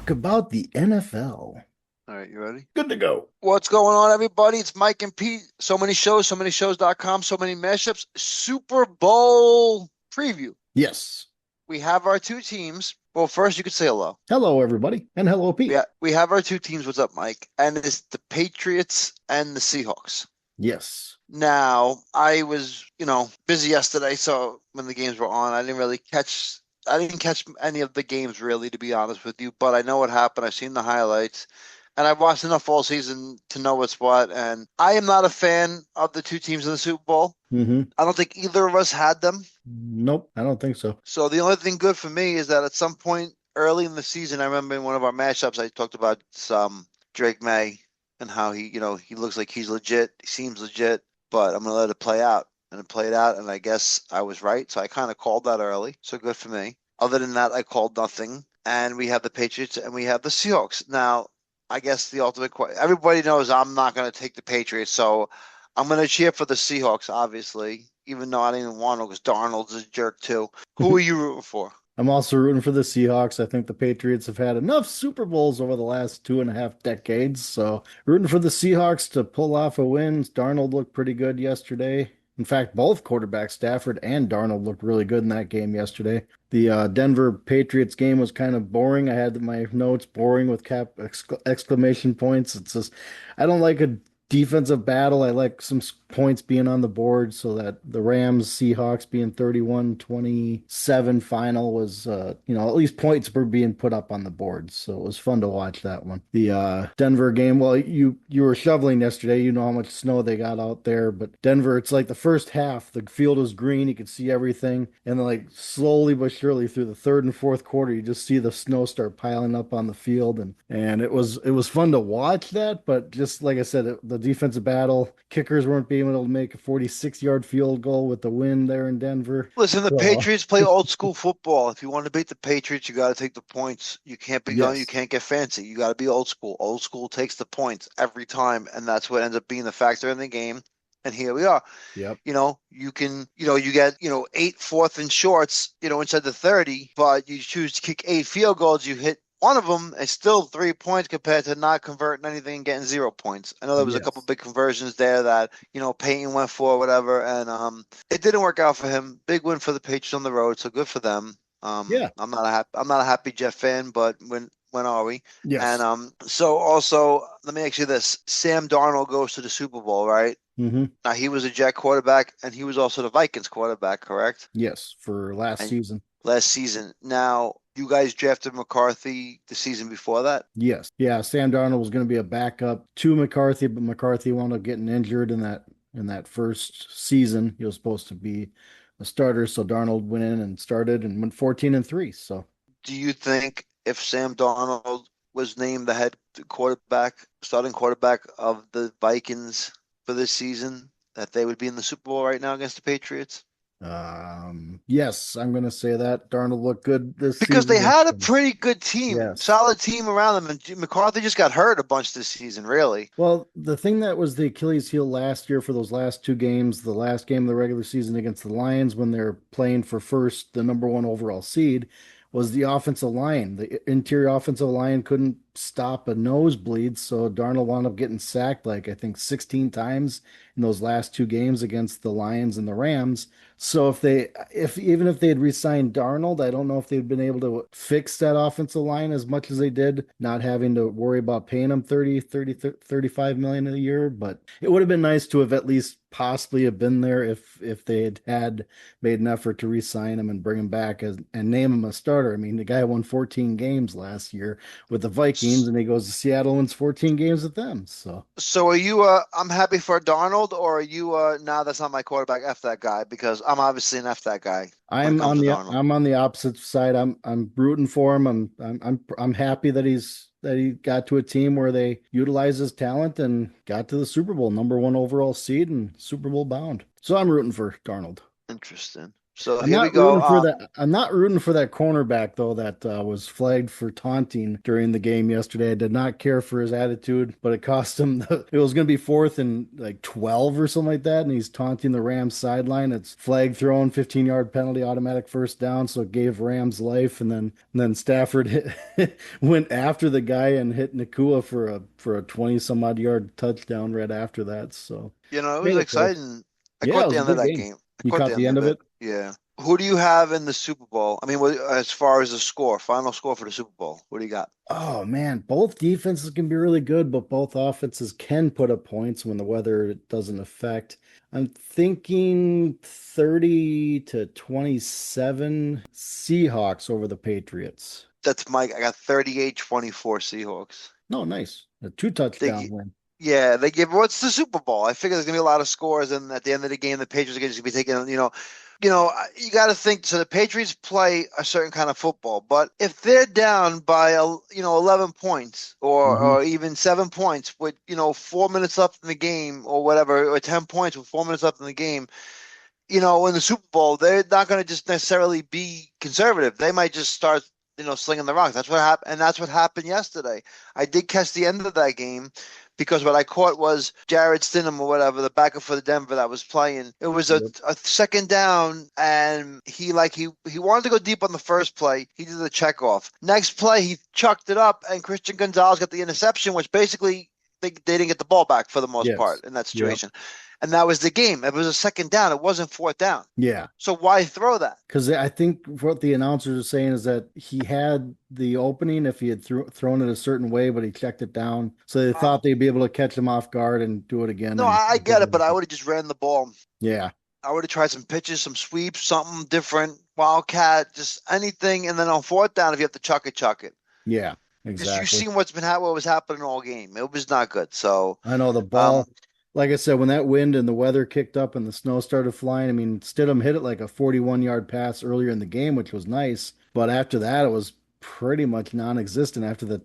talk about the NFL. All right, you ready? Good to go. What's going on, everybody? It's Mike and Pete. So many shows, so many shows.com, so many mashups. Super Bowl preview. Yes. We have our two teams. Well, first you could say hello. Hello, everybody. And hello, Pete. We have our two teams. What's up, Mike? And it's the Patriots and the Seahawks. Yes. Now, I was, busy yesterday, so when the games were on, I didn't catch any of the games really, to be honest with you, but I know what happened. I've seen the highlights. And I've watched enough all season to know what's what. And I am not a fan of the two teams in the Super Bowl. Mm-hmm. I don't think either of us had them. Nope, I don't think so. So the only thing good for me is that at some point early in the season, I remember in one of our matchups, I talked about some Drake May and how he looks like he's legit. He seems legit, but I'm going to let it play out. And it played out, and I guess I was right. So I kind of called that early. So good for me. Other than that, I called nothing. And we have the Patriots and we have the Seahawks. Now, I guess the ultimate question, everybody knows I'm not going to take the Patriots, so I'm going to cheer for the Seahawks, obviously, even though I didn't even want to because Darnold's a jerk too. Who are you rooting for? I'm also rooting for the Seahawks. I think the Patriots have had enough Super Bowls over the last 2.5 decades. So rooting for the Seahawks to pull off a win. Darnold looked pretty good yesterday. In fact, both quarterbacks, Stafford and Darnold, looked really good in that game yesterday. The Denver Patriots game was kind of boring. I had my notes boring with exclamation points. It's just, I don't like a defensive battle. I like some points being on the board so that the Rams Seahawks being 31-27 final was at least points were being put up on the board. So it was fun to watch that one. The Denver game, well, you were shoveling yesterday. You know how much snow they got out there, but Denver, it's like the first half, the field was green, you could see everything, and then like slowly but surely through the third and fourth quarter, you just see the snow start piling up on the field, and it was fun to watch that, but just like I said, the defensive battle, kickers weren't being able to make a 46-yard field goal with the wind there in Denver. Listen, the So, Patriots play old school football. If you want to beat the Patriots, you got to take the points. You can't be going, you yes. can't get fancy. You got to be old school. Old school takes the points every time, and that's what ends up being the factor in the game. And here we are. Yep. You get, eight fourth and shorts, inside the 30, but you choose to kick eight field goals. You hit one of them, it's still 3 points compared to not converting anything and getting 0 points. I know there was a couple Yes. big conversions there that, Peyton went for, whatever, and it didn't work out for him. Big win for the Patriots on the road, so good for them. Yeah. I'm not a happy Jet fan, but when are we? And Yes. so also let me ask you this: Sam Darnold goes to the Super Bowl, right? Hmm. Now he was a Jet quarterback, and he was also the Vikings quarterback, correct? Yes. For last And season. last season. Now you guys drafted McCarthy the season before that. Yes. Yeah. Sam Darnold was going to be a backup to McCarthy, but McCarthy wound up getting injured in that first season. He was supposed to be a starter, so Darnold went in and started and went 14-3. So Do you think if Sam Darnold was named the head quarterback, starting quarterback of the Vikings for this season, that they would be in the Super Bowl right now against the Patriots? yes, I'm going to say that Darnold looked good this Because they season. had a pretty good team, Yes. solid team around them, and McCarthy just got hurt a bunch this season, really. Well, the thing that was the Achilles heel last year for those last two games, the last game of the regular season against the Lions when they're playing for first, the number one overall seed, was the offensive line. The interior offensive line couldn't stop a nosebleed, so Darnold wound up getting sacked like I think 16 times in those last two games against the Lions and the Rams. So if even if they had re-signed Darnold, I don't know if they'd been able to fix that offensive line as much as they did, not having to worry about paying them 35 million a year. But it would have been nice to have at least possibly have been there if they had made an effort to re-sign him and bring him back and name him a starter. I mean, the guy won 14 games last year with the Vikings, and he goes to Seattle and wins 14 games with them. So So are you I'm happy for Darnold, or are you nah, that's not my quarterback, F that guy, because I'm obviously an F that guy when it I'm comes on to the Darnold. I'm on the opposite side. I'm rooting for him. I'm happy that he got to a team where they utilize his talent and got to the Super Bowl, number one overall seed and Super Bowl bound. So I'm rooting for Darnold. Interesting. So I'm here we not go. rooting for that. I'm not rooting for that cornerback though that was flagged for taunting during the game yesterday. I did not care for his attitude, but it cost him. It was going to be fourth and like 12 or something like that, and he's taunting the Rams sideline. It's flag thrown, 15-yard penalty, automatic first down. So it gave Rams life, and then Stafford went after the guy and hit Nakua for a 20 some odd yard touchdown right after that. So It was made it close. exciting. I Yeah, it caught was the a end of good that game. game. I You caught caught the the end end of of it. it. Yeah. Who do you have in the Super Bowl? I mean, as far as the score, final score for the Super Bowl, what do you got? Oh man, both defenses can be really good, but both offenses can put up points when the weather doesn't affect. I'm thinking 30 to 27 Seahawks over the Patriots. That's Mike. I got 38-24 Seahawks. No, nice. A two They, touchdown win. yeah, they give. What's the Super Bowl? I figure there's gonna be a lot of scores, and at the end of the game, the Patriots are gonna just be taking. You got to think. So the Patriots play a certain kind of football, but if they're down by 11 points Hmm. or even 7 points with 4 minutes left in the game or whatever, or 10 points with 4 minutes left in the game, in the Super Bowl, they're not going to just necessarily be conservative. They might just start, slinging the rocks. That's what happened, and that's what happened yesterday. I did catch the end of that game because what I caught was Jared Stidham or whatever, the backup for the Denver that was playing. It was a, Yep. a second down, and he wanted to go deep on the first play. He did the check off. Next play, he chucked it up, and Christian Gonzalez got the interception, which basically they didn't get the ball back for the most Yes. part in that Yep. situation. And that was the game. It was a second down. It wasn't fourth down. Yeah. So why throw that? Because I think what the announcers are saying is that he had the opening if he had thrown it a certain way, but he checked it down. So they Uh, thought they'd be able to catch him off guard and do it again. no, And I it get it, didn't but I happen. would have just ran the ball. Yeah. I would have tried some pitches, some sweeps, something different, wildcat, just anything. And then on fourth down, if you have to chuck it, chuck it. Yeah. Just you've Exactly. seen what was happening all game. It was not good. So, I know the um, ball, like I said, when that wind and the weather kicked up and the snow started flying, I mean, Stidham hit it like a 41-yard pass earlier in the game, which was nice. But after that, it was pretty much non-existent after the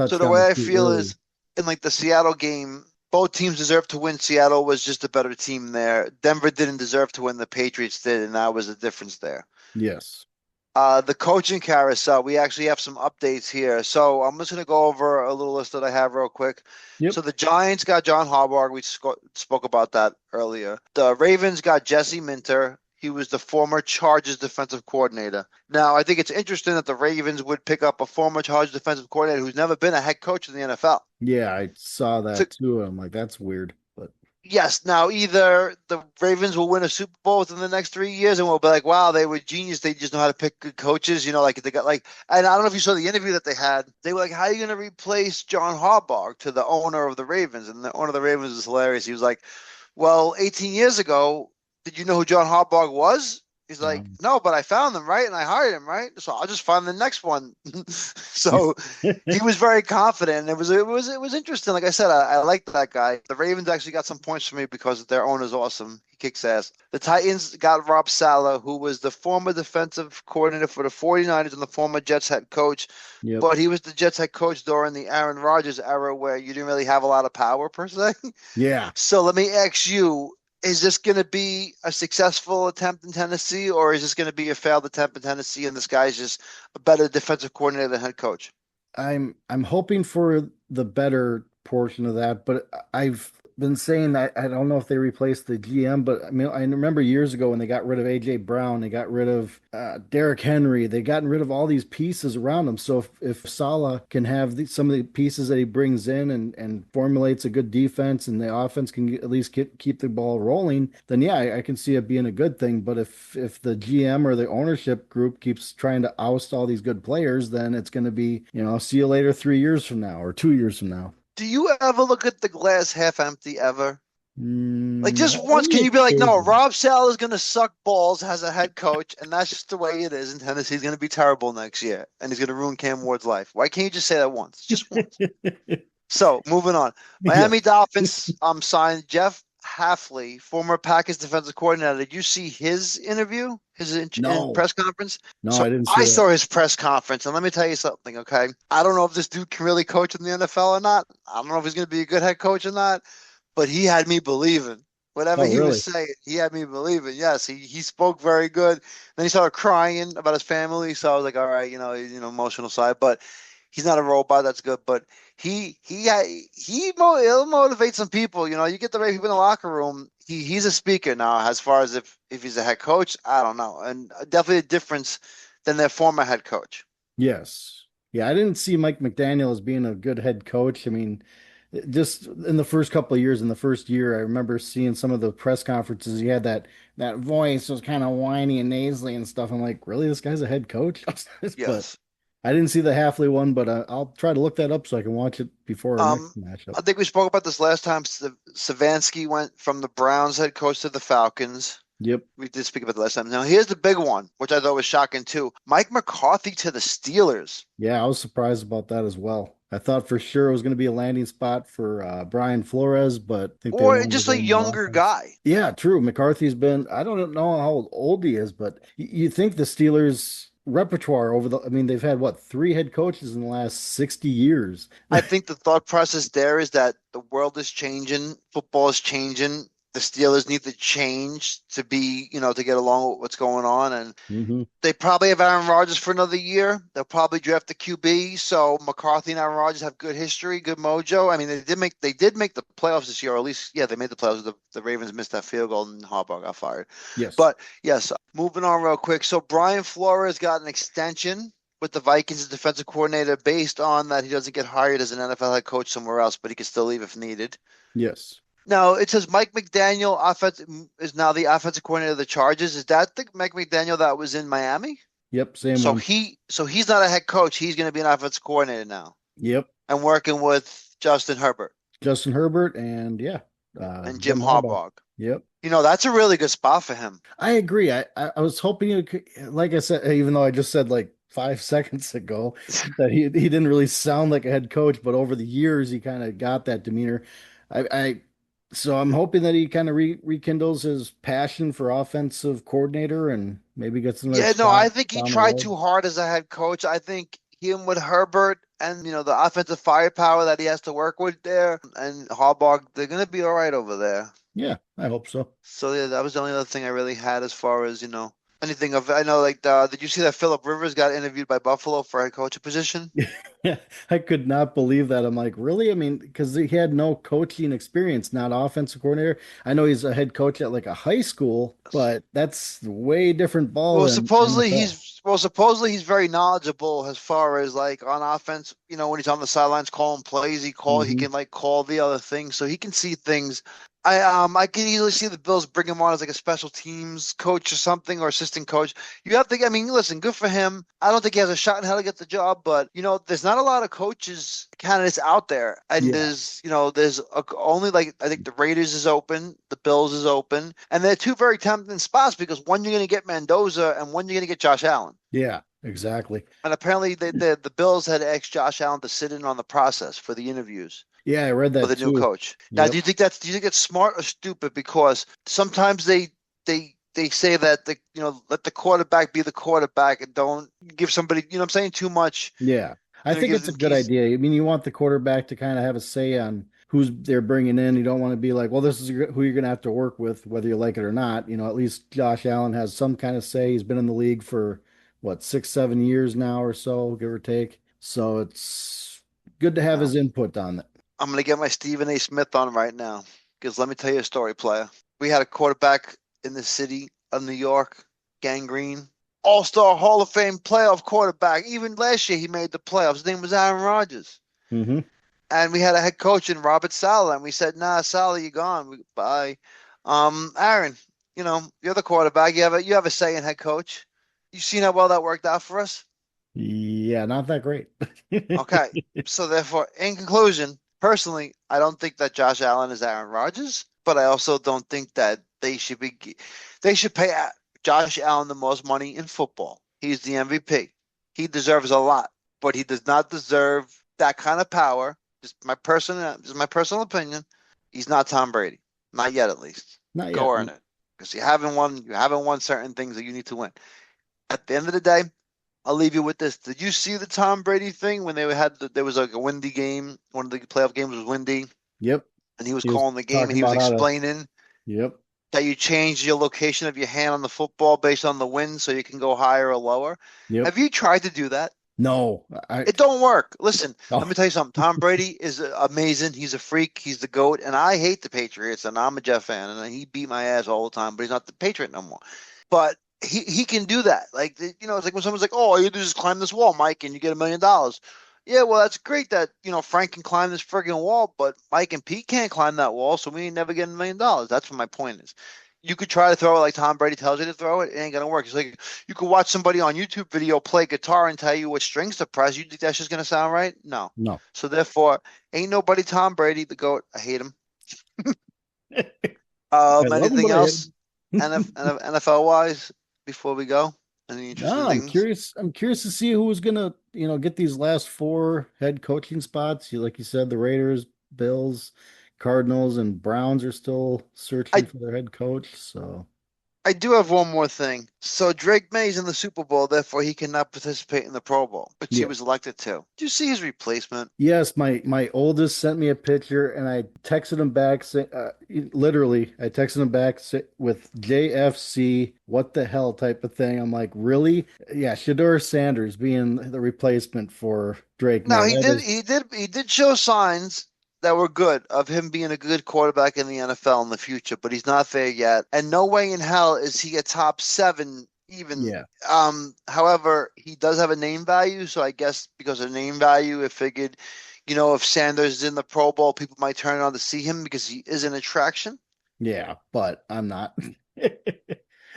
so the touchdown way was I too feel early. is in like the Seattle game, both teams deserved to win. Seattle was just a better team there. Denver didn't deserve to win. The Patriots did, and that was the difference there. Yes. The coaching carousel, we actually have some updates here. So I'm just going to go over a little list that I have real quick. Yep. So the Giants got John Harbaugh. We spoke about that earlier. The Ravens got Jesse Minter. He was the former Chargers defensive coordinator. Now, I think it's interesting that the Ravens would pick up a former Chargers defensive coordinator who's never been a head coach in the NFL. Yeah, I saw So that too. I'm like, that's weird. But yes, now either the Ravens will win a Super Bowl within the next 3 years, and we'll be like, "Wow, they were genius. They just know how to pick good coaches." Like they got like, and I don't know if you saw the interview that they had. They were like, "How are you going to replace John Harbaugh to the owner of the Ravens?" And the owner of the Ravens was hilarious. He was like, "Well, 18 years ago, did you know who John Harbaugh was?" He's like, um, "No, but I found them, right? And I hired him, right? So I'll just find the next one." So he was very confident. It was interesting. Like I said, I like that guy. The Ravens actually got some points for me because their owner's awesome. He kicks ass. The Titans got Rob Saleh, who was the former defensive coordinator for the 49ers and the former Jets head coach. yep. But he was the Jets head coach during the Aaron Rodgers era where you didn't really have a lot of power per se. Yeah. So let me ask you, is this going to be a successful attempt in Tennessee, or is this going to be a failed attempt in Tennessee and this guy's just a better defensive coordinator than head coach? I'm hoping for the better portion of that, but I've been saying that I don't know if they replaced the GM, but I mean I remember years ago when they got rid of AJ Brown, they got rid of Derrick Henry, they gotten rid of all these pieces around him. So if Salah can have some of the pieces that he brings in and formulates a good defense and the offense can at least keep the ball rolling, then yeah, I can see it being a good thing. But if the GM or the ownership group keeps trying to oust all these good players, then it's going to be, see you later 3 years from now or 2 years from now. Do you ever look at the glass half empty ever? Like just once, can Only you be like, no, occasionally. Rob Sal is going to suck balls as a head coach, and that's just the way it is in Tennessee. He's going to be terrible next year, and he's going to ruin Cam Ward's life. Why can't you just say that once? Just once. So moving on. Yeah. Miami Dolphins signed Jeff Hafley, former Packers defensive coordinator. Did you see his interview, his No, press conference? no, So I didn't see I that. saw his press conference, and let me tell you something, okay? I don't know if this dude can really coach in the NFL or not. I don't know if he's going to be a good head coach or not, but he had me believing. Whatever Oh, he was really? saying, he had me believing. Yes, he spoke very good. Then he started crying about his family, so I was like, all right, emotional side, but he's not a robot. That's good. But he'll motivate some people. You get the right people in the locker room. He's a speaker now. As far as if he's a head coach, I don't know, and definitely a difference than their former head coach. Yes. Yeah, I didn't see Mike McDaniel as being a good head coach. I mean, just in the first couple of years, in the first year, I remember seeing some of the press conferences. He had that voice was kind of whiny and nasally and stuff. I'm like, really, this guy's a head coach? But Yes. I didn't see the Halfley one, but I'll try to look that up so I can watch it before our next Um, matchup. I think we spoke about this last time. Savansky went from the Browns head coach to the Falcons. Yep. We did speak about the last time. Now here's the big one, which I thought was shocking too. Mike McCarthy to the Steelers. Yeah, I was surprised about that as well. I thought for sure it was going to be a landing spot for Brian Flores, but I think they Or wanted to just a go more younger offense. guy. Yeah, true. McCarthy's been, I don't know how old he is, but you think the Steelers repertoire I mean, they've had what, three head coaches in the last 60 years. I think the thought process there is that the world is changing, football is changing. The Steelers need to change to to get along with what's going on. And Hmm. they probably have Aaron Rodgers for another year. They'll probably draft the QB. So McCarthy and Aaron Rodgers have good history, good mojo. I mean, they did make the playoffs this year, or at least yeah, they made the playoffs. The Ravens missed that field goal and Harbaugh got fired. Yes. But yes, moving on real quick. So Brian Flores got an extension with the Vikings as defensive coordinator based on that he doesn't get hired as an NFL head coach somewhere else, but he can still leave if needed. Yes. Now it says Mike McDaniel is now the offensive coordinator of the Chargers. Is that the Mike McDaniel that was in Miami? Yep. Same So one. he's not a head coach. He's going to be an offensive coordinator now Yep. and working with Justin Herbert Justin Herbert and yeah, and Jim Jim Harbaugh. Harbaugh. Yep. That's a really good spot for him. I agree. I was hoping you could, like I said, even though I just said like 5 seconds ago that he didn't really sound like a head coach, but over the years he kind of got that demeanor. I so I'm hoping that he kind of rekindles his passion for offensive coordinator and maybe gets another Yeah, no, I shot think he down the tried road. too hard as a head coach. I think him with Herbert and the offensive firepower that he has to work with there and Harbaugh, they're going to be all right over there. Yeah, I hope so. So yeah, that was the only other thing I really had as far as anything of. I know, like, did you see that Philip Rivers got interviewed by Buffalo for a head coaching position? Yeah, I could not believe that. I'm like, really? I mean, because he had no coaching experience, not offensive coordinator. I know he's a head coach at like a high school, but that's way different ball Well, than supposedly NFL. he's very knowledgeable as far as like on offense. When he's on the sidelines calling plays, he Hmm. can like call the other things, so he can see things. I can easily see the Bills bring him on as like a special teams coach or something or assistant coach. You have to, I mean, listen, good for him. I don't think he has a shot in hell to get the job, but there's not a lot of coaches candidates out there, and Yeah, there's only like I think the Raiders is open, the Bills is open, and they're two very tempting spots because one you're going to get Mendoza and one you're going to get Josh Allen. yeah, exactly. And apparently the Bills had asked Josh Allen to sit in on the process for the interviews Yeah, I read for that the new too. coach. Now, Yep. do you think it's smart or stupid? Because sometimes they say that let the quarterback be the quarterback and don't give somebody what I'm saying too much. Yeah, I think Give it's a them good keys. idea. I mean, you want the quarterback to kind of have a say on who's they're bringing in. You don't want to be like, well, this is who you're going to have to work with, whether you like it or not. At least Josh Allen has some kind of say. He's been in the league for what, 6, 7 years now or so, give or take. So it's good to have Now, his input on it. I'm gonna get my Stephen A. Smith on right now because let me tell you a story, player. We had a quarterback in the city of New York, Gangrene, All-Star Hall of Fame playoff quarterback. Even last year, he made the playoffs. His name was Aaron Rodgers. Hmm. And we had a head coach in Robert Saleh, and we said, "Nah, Saleh, you're gone. Bye." Aaron, you're the quarterback. You have a say in head coach. You seen how well that worked out for us? Yeah, not that great. Okay. So therefore, in conclusion, personally, I don't think that Josh Allen is Aaron Rodgers, but I also don't think that they should pay Josh Allen the most money in football. He's the MVP. He deserves a lot, but he does not deserve that kind of power. Just my personal opinion. He's not Tom Brady. Not yet, at least. Not Go yet. earn it. Because you haven't won certain things that you need to win. At the end of the day, I'll leave you with this. Did you see the Tom Brady thing when there was like a windy game? One of the playoff games was windy, Yep. and he was He was calling the game, and talking he was about how to explaining. Yep. that you change your location of your hand on the football based on the wind so you can go higher or lower. Yep. Have you tried to do that? No, I It don't work. Listen, let oh me tell you something. Tom Brady is amazing. He's a freak. He's the GOAT. And I hate the Patriots, and I'm a Jeff fan, and he beat my ass all the time, but he's not the Patriot no more. But he can do that. Like, it's like when someone's like, "Oh, all you do is climb this wall, Mike, and you get $1 million." Yeah, well, that's great that, Frank can climb this friggin' wall, but Mike and Pete can't climb that wall, so we ain't never getting $1 million. That's what my point is. You could try to throw it like Tom Brady tells you to throw it. It ain't gonna work. It's like you could watch somebody on YouTube video play guitar and tell you what strings to press. You think that's just gonna sound right? No. no. So therefore, ain't nobody Tom Brady the GOAT. I hate him. I love him, Anything but I hate else him. NFL wise before we go? Any interesting No, I'm things? curious. I'm curious to see who's gonna, get these last four head coaching spots. Like you said, the Raiders, Bills, Cardinals, and Browns are still searching I for their head coach. So I do have one more thing. So Drake May's in the Super Bowl, therefore he cannot participate in the Pro Bowl, which he yeah. was elected to. Do you see his replacement? Yes, my oldest sent me a picture, and I texted him back. Literally, I texted him back with JFC, what the hell type of thing. I'm like, really? Yeah, Shador Sanders being the replacement for Drake Now May. he That did is, he did he did show signs that were good of him being a good quarterback in the NFL in the future, but he's not there yet. And no way in hell is he a top seven even. yeah, However, he does have a name value, so I guess because of name value, it figured, if Sanders is in the Pro Bowl, people might turn on to see him because he is an attraction. yeah, but I'm not.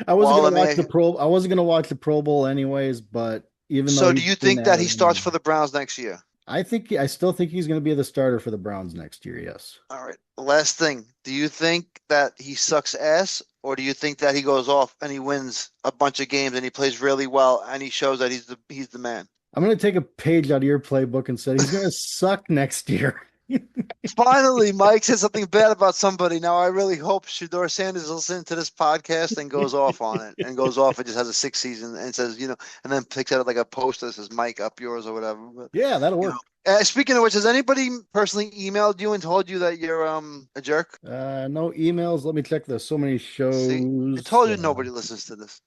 I wasn't Well, gonna let watch the me. Pro. I wasn't gonna watch the Pro Bowl anyways, but even though So, do he's you in think that that he starts arena, for the Browns next year? I still think he's gonna be the starter for the Browns next year. Yes. All right. Last thing. Do you think that he sucks ass, or do you think that he goes off and he wins a bunch of games and he plays really well and he shows that he's the man? I'm gonna take a page out of your playbook and say he's gonna suck next year. Finally, Mike said something bad about somebody. Now I really hope Shador Sanders listens to this podcast and goes off on it and goes off and just has a sixth season and says, and then picks out like a post that says Mike up yours or whatever. But Yeah, that'll you know, work. speaking of which, has anybody personally emailed you and told you that you're a jerk? No emails. Let me check the so many See, I shows. told you nobody listens to this.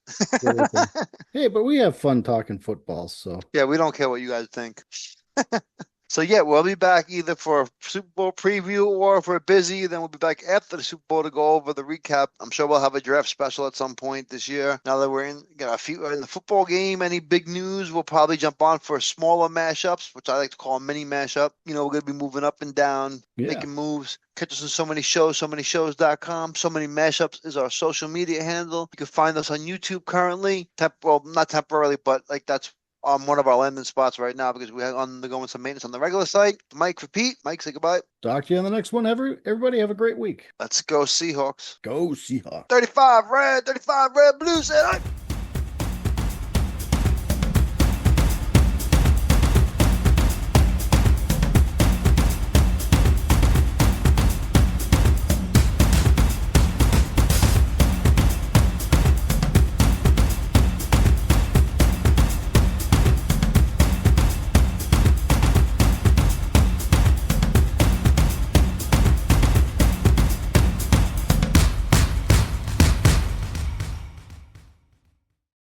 Everything. Hey, but we have fun talking football, so Yeah, we don't care what you guys think. So yeah, we'll be back either for a Super Bowl preview or if we're busy, then we'll be back after the Super Bowl to go over the recap. I'm sure we'll have a draft special at some point this year. Now that we're got a few in the football game, any big news, we'll probably jump on for smaller mashups, which I like to call a mini mashup. We're gonna be moving up and down, yeah. making moves. Catch us on so many shows, so many shows.com. So many mashups is our social media handle. You can find us on YouTube currently. Well, not temporarily, but like that's on one of our landing spots right now because we're undergoing some maintenance on the regular site. Mike for Pete. Mike, say goodbye. Talk to you on the next one. Everybody have a great week. Let's go Seahawks. Go Seahawks. 35 red, 35 red, blue. Say